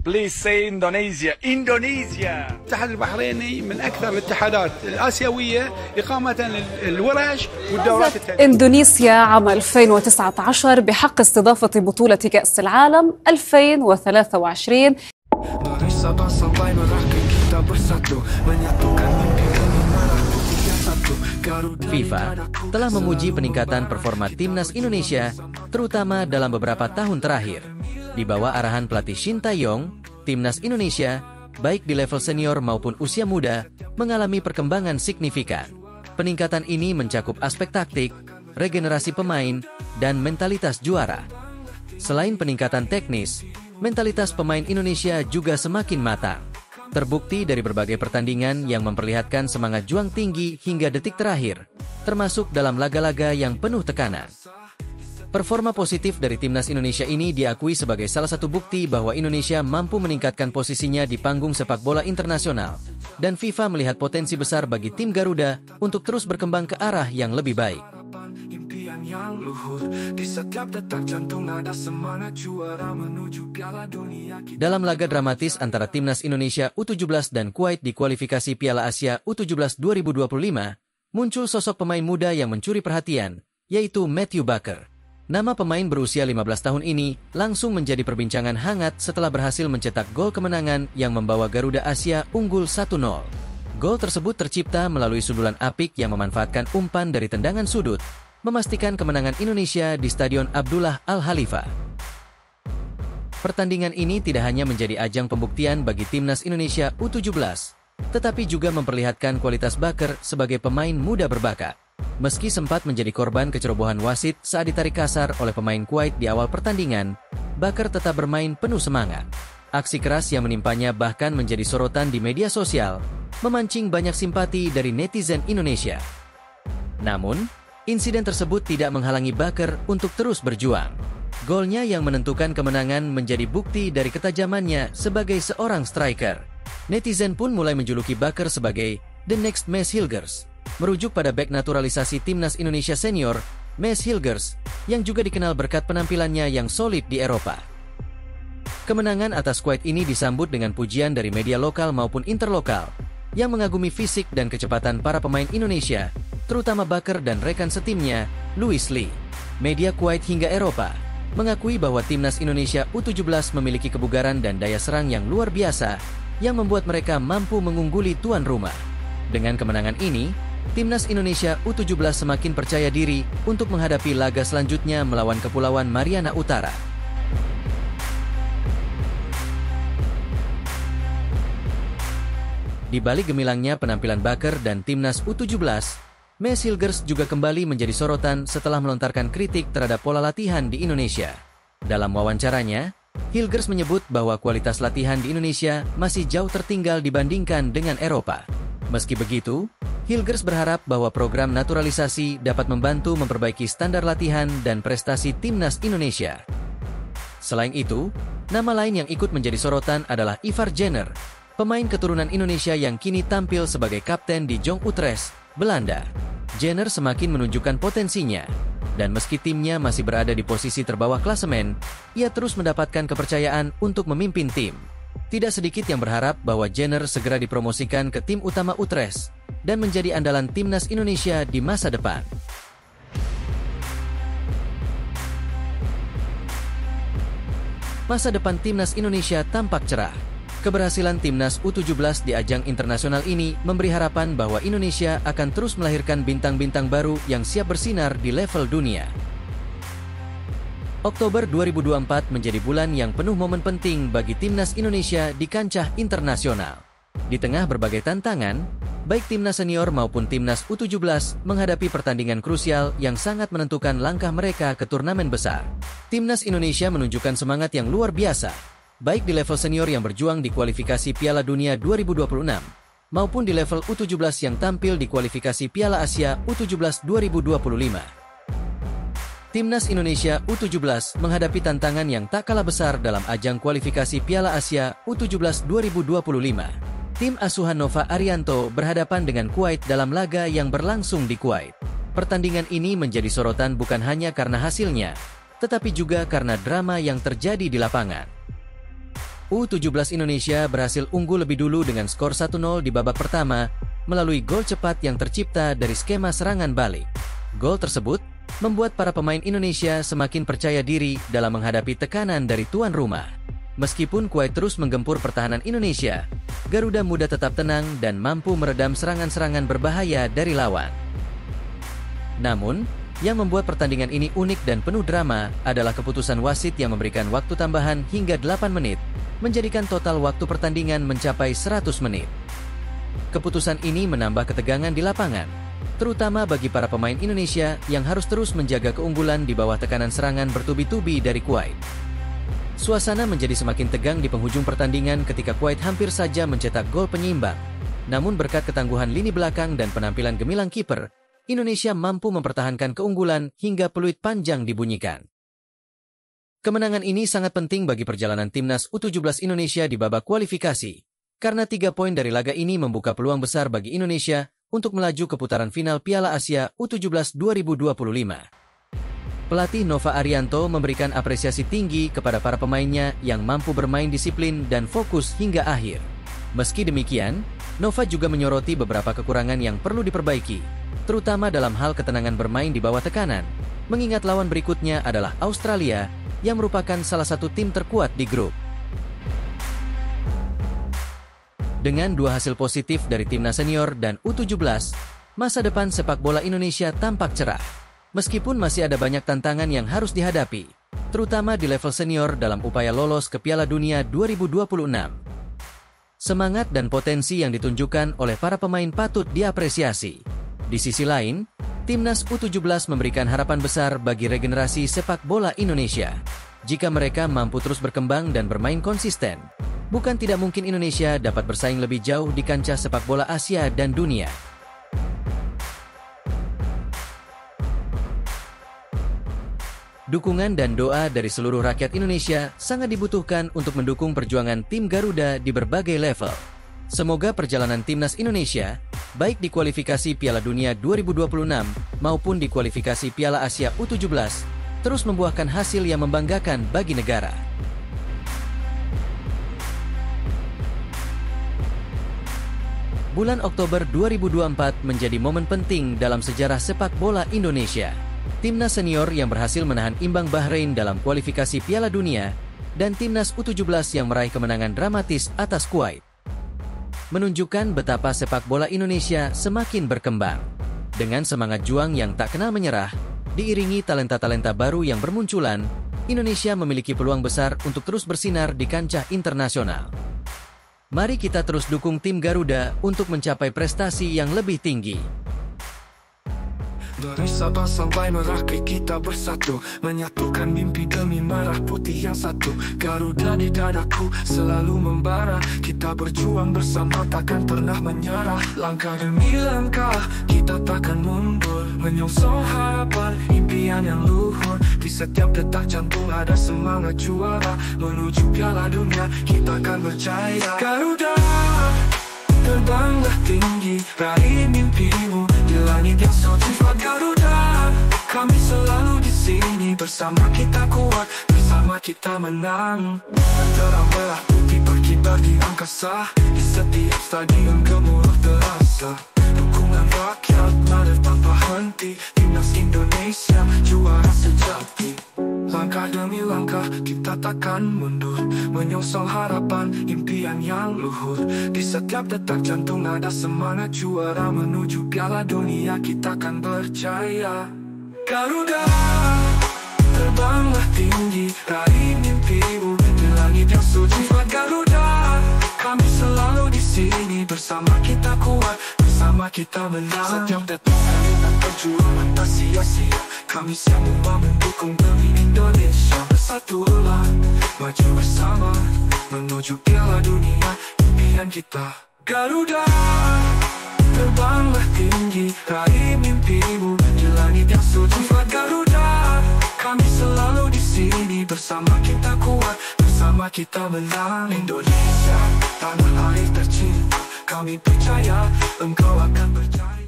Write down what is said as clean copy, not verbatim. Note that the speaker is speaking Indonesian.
Please say Indonesia. Indonesia. الاتحاد البحريني من أكثر الاتحادات الآسيوية إقامة للورش والدورات التدريبية. إندونيسيا عام 2019 بحق استضافة بطولة كأس العالم 2023. FIFA telah memuji peningkatan performa timnas Indonesia, terutama dalam beberapa tahun terakhir. Di bawah arahan pelatih Shin Tae-yong, timnas Indonesia, baik di level senior maupun usia muda, mengalami perkembangan signifikan. Peningkatan ini mencakup aspek taktik, regenerasi pemain, dan mentalitas juara. Selain peningkatan teknis, mentalitas pemain Indonesia juga semakin matang. Terbukti dari berbagai pertandingan yang memperlihatkan semangat juang tinggi hingga detik terakhir, termasuk dalam laga-laga yang penuh tekanan. Performa positif dari timnas Indonesia ini diakui sebagai salah satu bukti bahwa Indonesia mampu meningkatkan posisinya di panggung sepak bola internasional, dan FIFA melihat potensi besar bagi tim Garuda untuk terus berkembang ke arah yang lebih baik. Dalam laga dramatis antara timnas Indonesia U17 dan Kuwait di kualifikasi Piala Asia U17 2025, muncul sosok pemain muda yang mencuri perhatian, yaitu Matthew Baker. Nama pemain berusia 15 tahun ini langsung menjadi perbincangan hangat setelah berhasil mencetak gol kemenangan yang membawa Garuda Asia unggul 1-0. Gol tersebut tercipta melalui sundulan apik yang memanfaatkan umpan dari tendangan sudut, memastikan kemenangan Indonesia di Stadion Abdullah Al-Khalifa. Pertandingan ini tidak hanya menjadi ajang pembuktian bagi timnas Indonesia U17, tetapi juga memperlihatkan kualitas Baker sebagai pemain muda berbakat. Meski sempat menjadi korban kecerobohan wasit saat ditarik kasar oleh pemain Kuwait di awal pertandingan, Baker tetap bermain penuh semangat. Aksi keras yang menimpanya bahkan menjadi sorotan di media sosial, memancing banyak simpati dari netizen Indonesia. Namun, insiden tersebut tidak menghalangi Baker untuk terus berjuang. Golnya yang menentukan kemenangan menjadi bukti dari ketajamannya sebagai seorang striker. Netizen pun mulai menjuluki Baker sebagai The Next Maes Hilgers, merujuk pada bek naturalisasi timnas Indonesia senior, Maes Hilgers, yang juga dikenal berkat penampilannya yang solid di Eropa. Kemenangan atas Kuwait ini disambut dengan pujian dari media lokal maupun interlokal, yang mengagumi fisik dan kecepatan para pemain Indonesia, terutama Baker dan rekan setimnya, Louis Lee. Media Kuwait hingga Eropa mengakui bahwa timnas Indonesia U17 memiliki kebugaran dan daya serang yang luar biasa, yang membuat mereka mampu mengungguli tuan rumah. Dengan kemenangan ini, timnas Indonesia U17 semakin percaya diri untuk menghadapi laga selanjutnya melawan Kepulauan Mariana Utara. Di balik gemilangnya penampilan Baker dan timnas U17, Maes Hilgers juga kembali menjadi sorotan setelah melontarkan kritik terhadap pola latihan di Indonesia. Dalam wawancaranya, Hilgers menyebut bahwa kualitas latihan di Indonesia masih jauh tertinggal dibandingkan dengan Eropa. Meski begitu, Hilgers berharap bahwa program naturalisasi dapat membantu memperbaiki standar latihan dan prestasi timnas Indonesia. Selain itu, nama lain yang ikut menjadi sorotan adalah Ivar Jenner, pemain keturunan Indonesia yang kini tampil sebagai kapten di Jong Utrecht, Belanda. Jenner semakin menunjukkan potensinya, dan meski timnya masih berada di posisi terbawah klasemen, ia terus mendapatkan kepercayaan untuk memimpin tim. Tidak sedikit yang berharap bahwa Jenner segera dipromosikan ke tim utama Utrecht dan menjadi andalan timnas Indonesia di masa depan. Masa depan timnas Indonesia tampak cerah. Keberhasilan timnas U17 di ajang internasional ini memberi harapan bahwa Indonesia akan terus melahirkan bintang-bintang baru yang siap bersinar di level dunia. Oktober 2024 menjadi bulan yang penuh momen penting bagi timnas Indonesia di kancah internasional. Di tengah berbagai tantangan, baik timnas senior maupun timnas U17 menghadapi pertandingan krusial yang sangat menentukan langkah mereka ke turnamen besar. Timnas Indonesia menunjukkan semangat yang luar biasa, baik di level senior yang berjuang di kualifikasi Piala Dunia 2026, maupun di level U17 yang tampil di kualifikasi Piala Asia U17 2025. Timnas Indonesia U17 menghadapi tantangan yang tak kalah besar dalam ajang kualifikasi Piala Asia U17 2025. Tim asuhan Nova Arianto berhadapan dengan Kuwait dalam laga yang berlangsung di Kuwait. Pertandingan ini menjadi sorotan bukan hanya karena hasilnya, tetapi juga karena drama yang terjadi di lapangan. U17 Indonesia berhasil unggul lebih dulu dengan skor 1-0 di babak pertama melalui gol cepat yang tercipta dari skema serangan balik. Gol tersebut membuat para pemain Indonesia semakin percaya diri dalam menghadapi tekanan dari tuan rumah. Meskipun Kuwait terus menggempur pertahanan Indonesia, Garuda Muda tetap tenang dan mampu meredam serangan-serangan berbahaya dari lawan. Namun, yang membuat pertandingan ini unik dan penuh drama adalah keputusan wasit yang memberikan waktu tambahan hingga 8 menit, menjadikan total waktu pertandingan mencapai 100 menit. Keputusan ini menambah ketegangan di lapangan, terutama bagi para pemain Indonesia yang harus terus menjaga keunggulan di bawah tekanan serangan bertubi-tubi dari Kuwait. Suasana menjadi semakin tegang di penghujung pertandingan ketika Kuwait hampir saja mencetak gol penyeimbang. Namun berkat ketangguhan lini belakang dan penampilan gemilang kiper, Indonesia mampu mempertahankan keunggulan hingga peluit panjang dibunyikan. Kemenangan ini sangat penting bagi perjalanan timnas U17 Indonesia di babak kualifikasi, karena 3 poin dari laga ini membuka peluang besar bagi Indonesia untuk melaju ke putaran final Piala Asia U17 2025. Pelatih Nova Arianto memberikan apresiasi tinggi kepada para pemainnya yang mampu bermain disiplin dan fokus hingga akhir. Meski demikian, Nova juga menyoroti beberapa kekurangan yang perlu diperbaiki, terutama dalam hal ketenangan bermain di bawah tekanan, mengingat lawan berikutnya adalah Australia yang merupakan salah satu tim terkuat di grup. Dengan 2 hasil positif dari timnas senior dan U17, masa depan sepak bola Indonesia tampak cerah. Meskipun masih ada banyak tantangan yang harus dihadapi, terutama di level senior dalam upaya lolos ke Piala Dunia 2026. Semangat dan potensi yang ditunjukkan oleh para pemain patut diapresiasi. Di sisi lain, timnas U17 memberikan harapan besar bagi regenerasi sepak bola Indonesia. Jika mereka mampu terus berkembang dan bermain konsisten, bukan tidak mungkin Indonesia dapat bersaing lebih jauh di kancah sepak bola Asia dan dunia. Dukungan dan doa dari seluruh rakyat Indonesia sangat dibutuhkan untuk mendukung perjuangan tim Garuda di berbagai level. Semoga perjalanan timnas Indonesia, baik di kualifikasi Piala Dunia 2026 maupun di kualifikasi Piala Asia U17, terus membuahkan hasil yang membanggakan bagi negara. Bulan Oktober 2024 menjadi momen penting dalam sejarah sepak bola Indonesia. Timnas senior yang berhasil menahan imbang Bahrain dalam kualifikasi Piala Dunia, dan timnas U17 yang meraih kemenangan dramatis atas Kuwait, menunjukkan betapa sepak bola Indonesia semakin berkembang. Dengan semangat juang yang tak kenal menyerah, diiringi talenta-talenta baru yang bermunculan, Indonesia memiliki peluang besar untuk terus bersinar di kancah internasional. Mari kita terus dukung tim Garuda untuk mencapai prestasi yang lebih tinggi. Dari Sabah sampai Merauke kita bersatu, menyatukan mimpi demi merah putih yang satu. Garuda di dadaku selalu membara, kita berjuang bersama takkan pernah menyerah. Langkah demi langkah kita takkan mundur, menyongsong harapan impian yang luhur. Di setiap detak jantung ada semangat juara, menuju Piala Dunia kita akan berjaya. Garuda, terbanglah tinggi, raih mimpimu di langit yang sejuflat. Garuda, kami selalu di sini, bersama kita kuat, bersama kita menang. Terang merah putih berkibar di angkasa, di setiap stadion gemuruh terasa. Dukungan rakyat mengalir tanpa henti, timnas Indonesia juara sejati. Langkah demi langkah kita takkan mundur, menyongsong harapan impian yang luhur. Di setiap detak jantung ada semangat juara, menuju Piala Dunia kita akan berjaya. Garuda, terbanglah tinggi, raih mimpimu di langit yang sejuflat. Garuda, kami selalu di sini, bersama kita kuat, bersama kita menang. Setiap detak kita perjuangan tak sia-sia, kami semua mendukung demi Indonesia. Bersatulah, maju bersama, menuju Piala Dunia, impian kita. Garuda, terbanglah tinggi, raih mimpimu di langit yang sejuflat. Garuda, kami selalu di sini, bersama kita kuat, bersama kita menang. Indonesia, tanah air tercinta, kami percaya engkau akan berjaya.